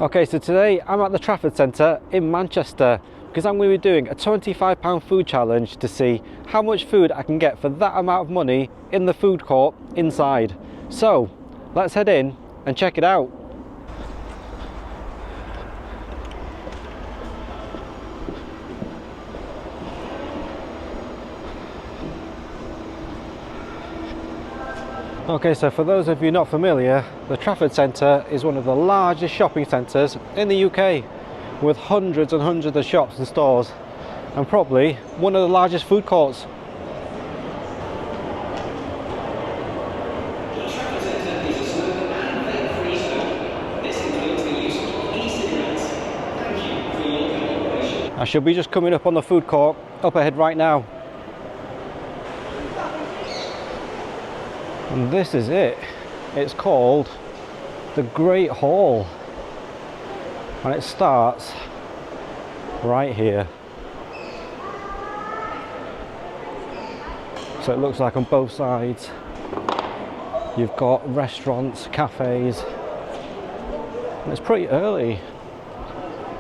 Okay, so today I'm at the Trafford Centre in Manchester because I'm going to be doing a £25 food challenge to see how much food I can get for that amount of money in the food court inside. So let's head in and check it out. Okay, so for those of you not familiar, the Trafford Centre is one of the largest shopping centres in the UK with hundreds and hundreds of shops and stores, and probably one of the largest food courts. I should be just coming up on the food court up ahead right now. And this is it. It's called the Great Hall, and it starts right here. So it looks like on both sides you've got restaurants, cafes, and it's pretty early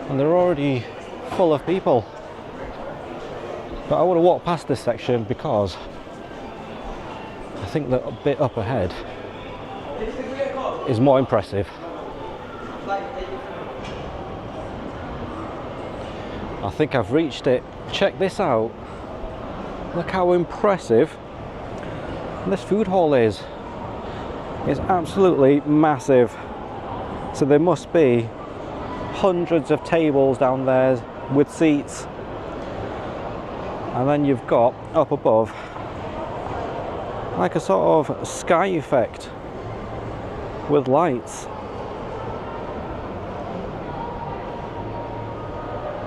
and they're already full of people. But I want to walk past this section because I think the bit up ahead is more impressive. I think I've reached it. Check this out. Look how impressive this food hall is. It's absolutely massive. So there must be hundreds of tables down there with seats. And then you've got up above like a sort of sky effect with lights,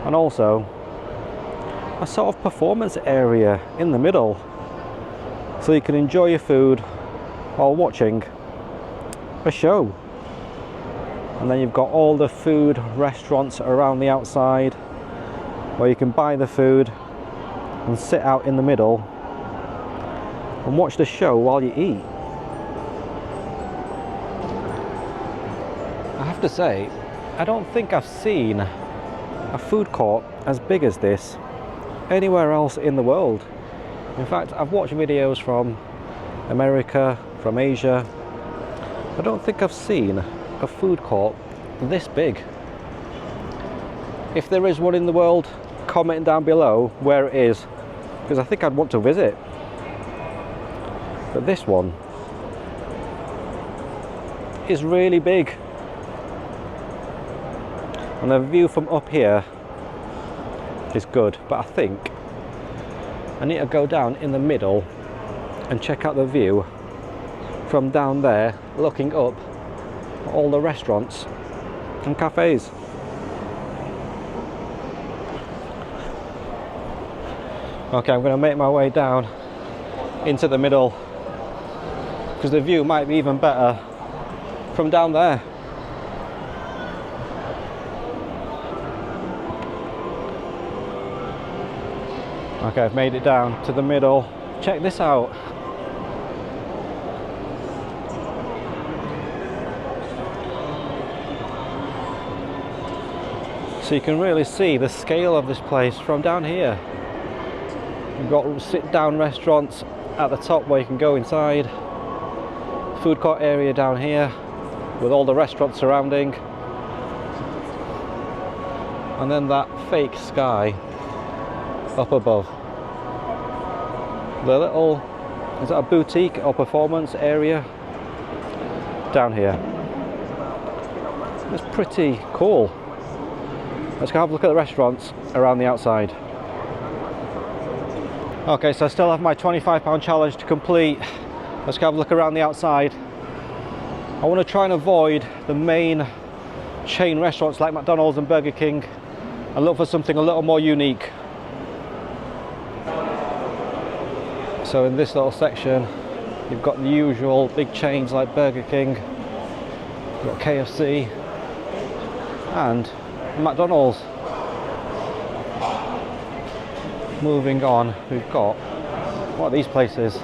and also a sort of performance area in the middle so you can enjoy your food while watching a show. And then you've got all the food restaurants around the outside where you can buy the food and sit out in the middle and watch the show while you eat. I have to say, I don't think I've seen a food court as big as this anywhere else in the world. In fact, I've watched videos from America, from Asia. I don't think I've seen a food court this big. If there is one in the world, comment down below where it is, because I think I'd want to visit. But this one is really big, and the view from up here is good, but I think I need to go down in the middle and check out the view from down there, looking up at all the restaurants and cafes. Okay, I'm going to make my way down into the middle because the view might be even better from down there. Okay, I've made it down to the middle. Check this out. So you can really see the scale of this place from down here. You've got sit-down restaurants at the top where you can go inside. Food court area down here with all the restaurants surrounding, and then that fake sky up above. The little, is that a boutique or performance area down here? It's pretty cool. Let's go have a look at the restaurants around the outside. Okay, so I still have my £25 challenge to complete. Let's go have a look around the outside. I want to try and avoid the main chain restaurants like McDonald's and Burger King and look for something a little more unique. So in this little section you've got the usual big chains like Burger King, you've got KFC and McDonald's. Moving on, we've got, what are these places?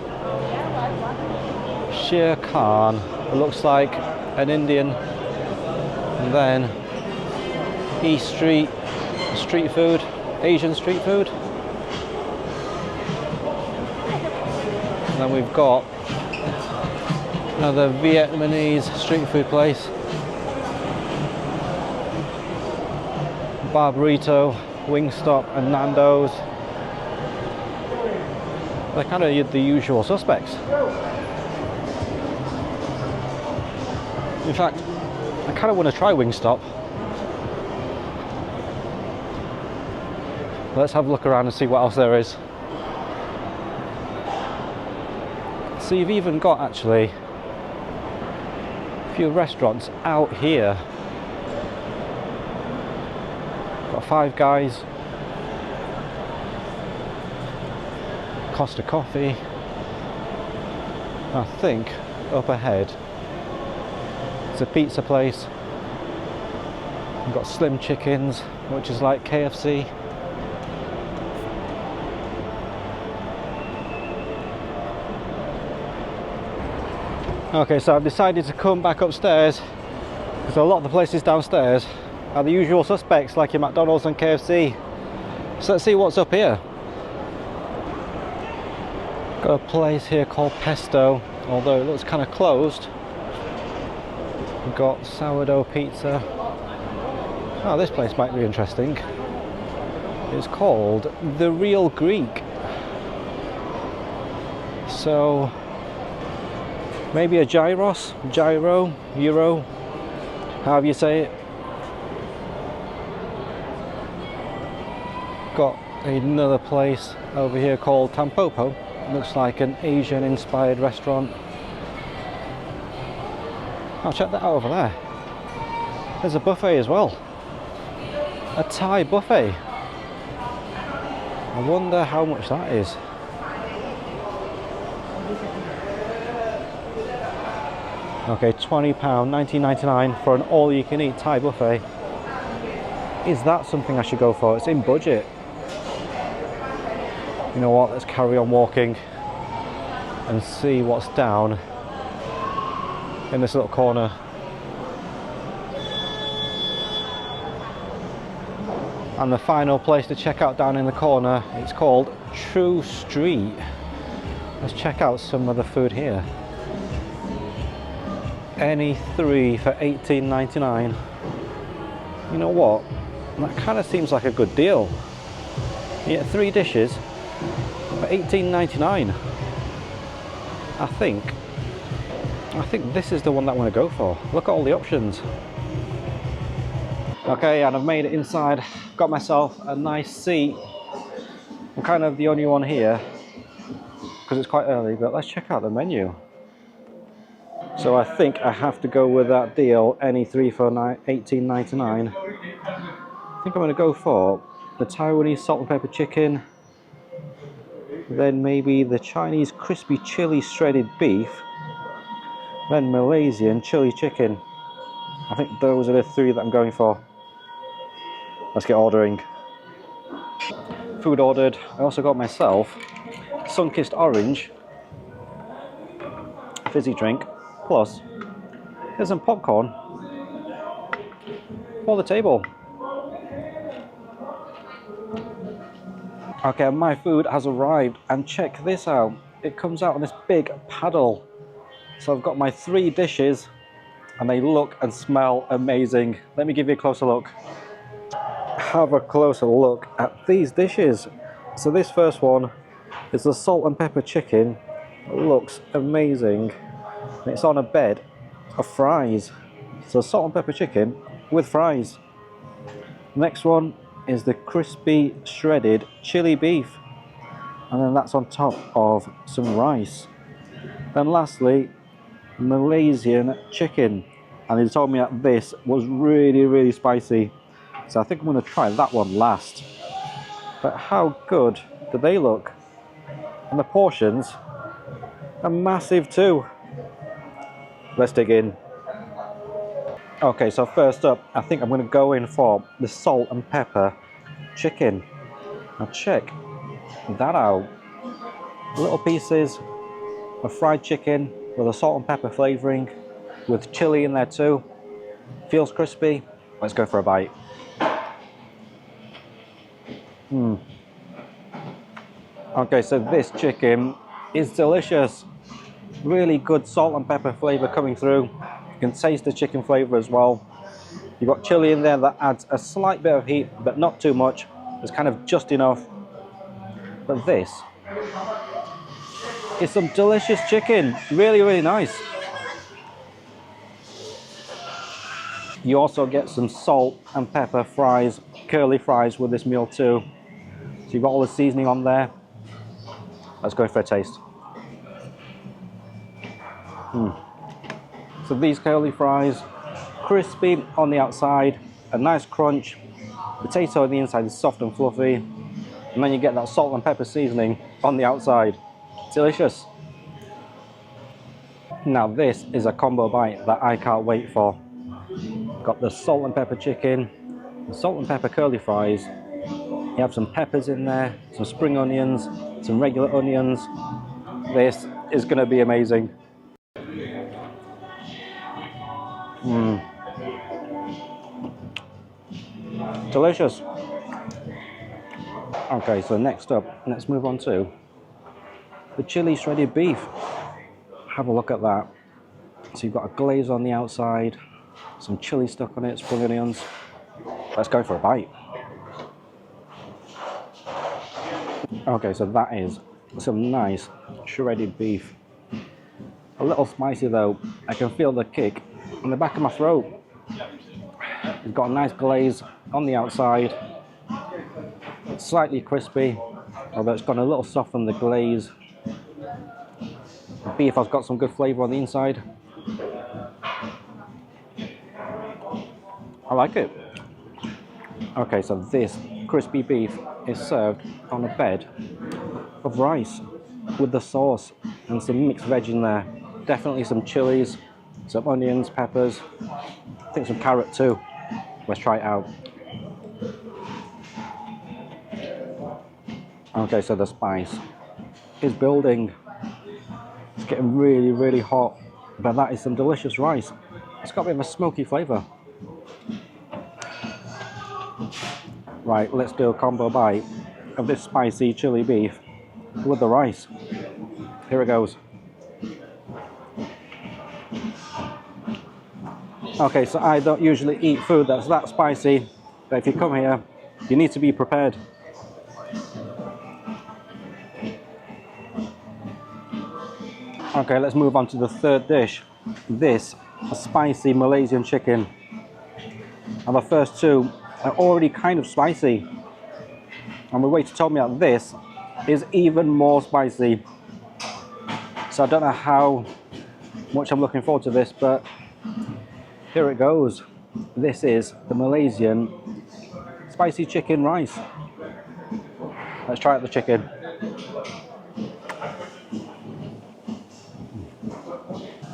Sher Khan, it looks like an Indian, and then East Street street food, Asian street food. And then we've got another Vietnamese street food place. Bar Burrito, Wingstop and Nando's. They're kind of the usual suspects. In fact, I kind of want to try Wingstop. Let's have a look around and see what else there is. So you've even got actually a few restaurants out here. Got Five Guys, Costa Coffee. I think up ahead it's a pizza place. We've got Slim Chickens, which is like KFC. Okay, so I've decided to come back upstairs because a lot of the places downstairs are the usual suspects like your McDonald's and KFC. So let's see what's up here. Got a place here called Pesto, although it looks kind of closed. We've got sourdough pizza. Oh, this place might be interesting. It's called The Real Greek. So maybe a gyro, euro, however you say it. Got another place over here called Tampopo. Looks like an Asian inspired restaurant. I'll check that out over there. There's a buffet as well. A Thai buffet. I wonder how much that is. Okay, £20, $19.99 for an all-you-can-eat Thai buffet. Is that something I should go for? It's in budget. You know what, let's carry on walking and see what's down in this little corner. And the final place to check out down in the corner, it's called True Street. Let's check out some of the food here. Any three for $18.99. You know what? That kind of seems like a good deal. You get 3 dishes for $18.99. I think this is the one that I want to go for. Look at all the options. Okay, and I've made it inside. Got myself a nice seat. I'm kind of the only one here because it's quite early, but let's check out the menu. So I think I have to go with that deal, any 3 for $18.99. I think I'm going to go for the Taiwanese salt and pepper chicken, then maybe the Chinese crispy chili shredded beef, then Malaysian chili chicken. I think those are the 3 that I'm going for. Let's get ordering. Food ordered. I also got myself sun-kissed orange fizzy drink, plus here's some popcorn for the table. Okay, my food has arrived, and check this out. It comes out on this big paddle. So I've got my 3 dishes and they look and smell amazing. Let me give you a closer look. Have a closer look at these dishes. So this first one is the salt and pepper chicken. It looks amazing. It's on a bed of fries. So salt and pepper chicken with fries. Next one is the crispy shredded chili beef, and then that's on top of some rice. Then lastly, Malaysian chicken, and he told me that this was really spicy, so I think I'm going to try that one last. But how good do they look? And the portions are massive too. Let's dig in. Okay, so first up, I think I'm going to go in for the salt and pepper chicken. Now check that out. Little pieces of fried chicken with a salt and pepper flavouring, with chili in there too. Feels crispy. Let's go for a bite. Okay, so this chicken is delicious. Really good salt and pepper flavour coming through. You can taste the chicken flavour as well. You've got chilli in there that adds a slight bit of heat, but not too much. It's kind of just enough. But this is some delicious chicken. Really, really nice. You also get some salt and pepper fries, curly fries with this meal too. So you've got all the seasoning on there. Let's go for a taste. So these curly fries, crispy on the outside, a nice crunch. Potato on the inside is soft and fluffy. And then you get that salt and pepper seasoning on the outside. Delicious. Now this is a combo bite that I can't wait for. Got the salt and pepper chicken, the salt and pepper curly fries. You have some peppers in there, some spring onions, some regular onions. This is going to be amazing. Delicious. Okay, so next up, let's move on to the chili shredded beef. Have a look at that. So you've got a glaze on the outside, some chili stuck on it, spring onions. Let's go for a bite. Okay, so that is some nice shredded beef. A little spicy though. I can feel the kick on the back of my throat. It's got a nice glaze on the outside. It's slightly crispy, although it's gone a little soft on the glaze. The beef has got some good flavour on the inside. I like it. Okay, so this crispy beef is served on a bed of rice with the sauce and some mixed veg in there. Definitely some chilies, some onions, peppers, I think some carrot too. Let's try it out. Okay, so the spice is building. It's getting really, really hot, but that is some delicious rice. It's got a bit of a smoky flavour. Right, let's do a combo bite of this spicy chili beef with the rice. Here it goes. Okay, so I don't usually eat food that's that spicy, but if you come here, you need to be prepared. Okay, let's move on to the third dish. This, a spicy Malaysian chicken. And the first two are already kind of spicy. And the waiter told me that this is even more spicy. So I don't know how much I'm looking forward to this, but here it goes. This is the Malaysian spicy chicken rice. Let's try out the chicken.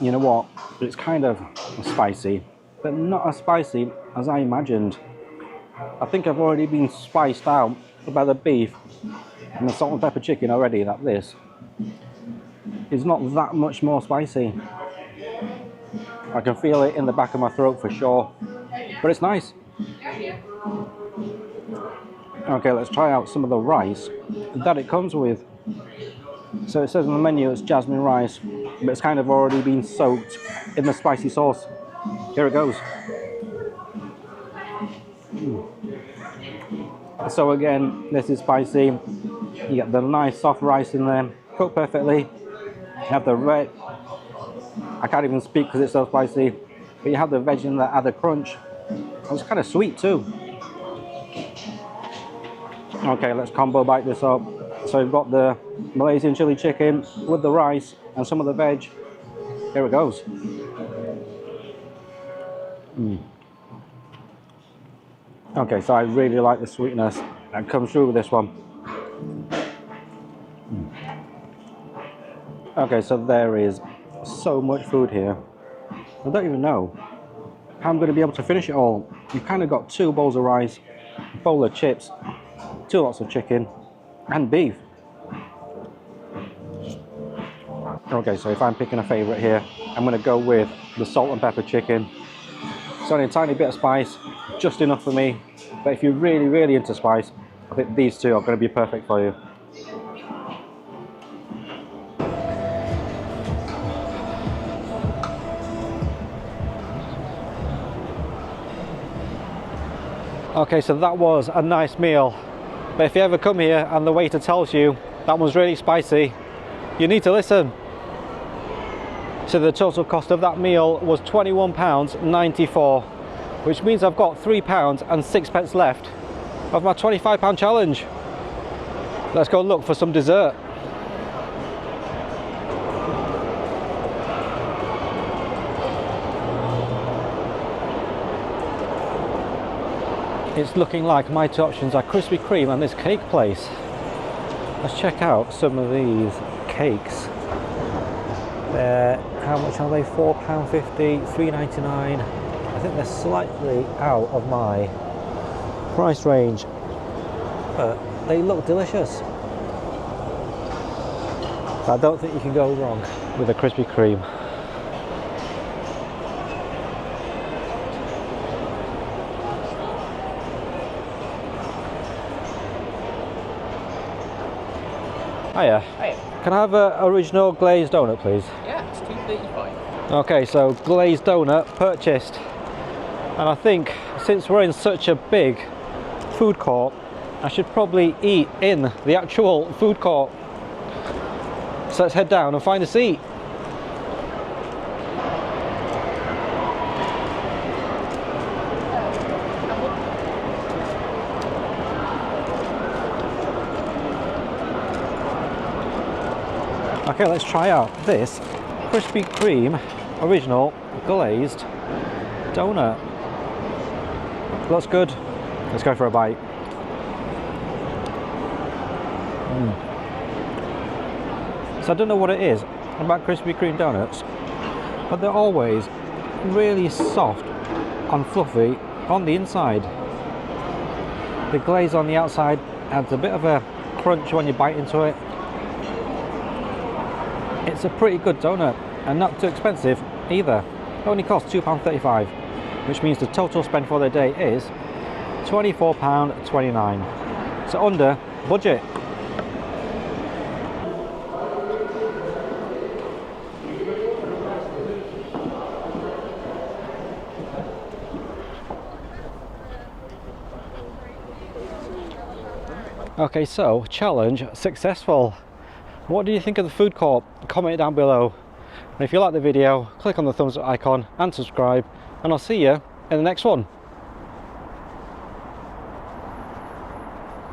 You know what? It's kind of spicy, but not as spicy as I imagined. I think I've already been spiced out by the beef and the salt and pepper chicken already, that this is not that much more spicy. I can feel it in the back of my throat for sure, but it's nice. Okay, let's try out some of the rice that it comes with. So it says on the menu it's jasmine rice, but it's kind of already been soaked in the spicy sauce. Here it goes. So again, this is spicy. You get the nice soft rice in there, cooked perfectly. You have the red, I can't even speak because it's so spicy, but you have the veg in there, add the crunch. It's kind of sweet too. Okay, let's combo bite this up. So we've got the Malaysian chili chicken with the rice and some of the veg. Here it goes. Okay, so I really like the sweetness that comes through with this one. Okay, so there is so much food here. I don't even know how I'm going to be able to finish it all. You've kind of got 2 bowls of rice, a bowl of chips, 2 lots of chicken, and beef. Okay, so if I'm picking a favourite here, I'm going to go with the salt and pepper chicken. It's only a tiny bit of spice, just enough for me. But if you're really, really into spice, I think these two are going to be perfect for you. Okay, so that was a nice meal, but if you ever come here and the waiter tells you that one's really spicy, you need to listen. So the total cost of that meal was £21.94, which means I've got £3.06 left of my £25 challenge. Let's go look for some dessert. It's looking like my two options are Krispy Kreme and this cake place. Let's check out some of these cakes. They're, how much are they? £4.50, £3.99. I think they're slightly out of my price range, but they look delicious. I don't think you can go wrong with a Krispy Kreme. Hiya. Hiya. Can I have an original glazed donut, please? Yeah, it's £2.35. Okay, so glazed donut purchased. And I think since we're in such a big food court, I should probably eat in the actual food court. So let's head down and find a seat. Okay, let's try out this Krispy Kreme original glazed donut. Looks good. Let's go for a bite. So I don't know what it is about Krispy Kreme donuts, but they're always really soft and fluffy on the inside. The glaze on the outside adds a bit of a crunch when you bite into it. It's a pretty good donut and not too expensive either. It only costs £2.35, which means the total spend for the day is £24.29. So under budget. Okay, so challenge successful. What do you think of the food court? Comment it down below. And if you like the video, click on the thumbs up icon and subscribe, and I'll see you in the next one.